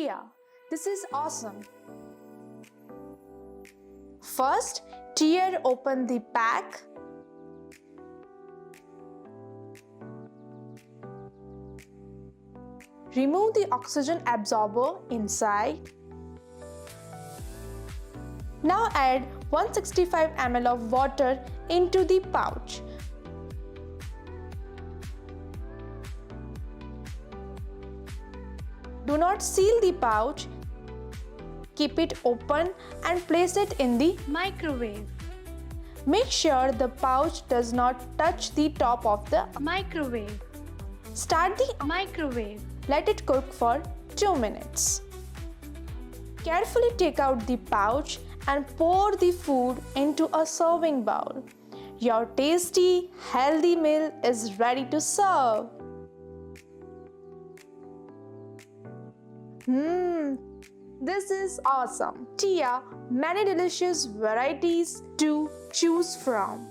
Tia, this is awesome. First, tear open the pack. Remove the oxygen absorber inside. Now add 165 ml of water into the pouch. Do not seal the pouch. Keep it open and place it in the microwave. Make sure the pouch does not touch the top of the microwave. Start the microwave. Let it cook for 2 minutes. Carefully take out the pouch and pour the food into a serving bowl. Your tasty, healthy meal is ready to serve. This is awesome. Tia, many delicious varieties to choose from.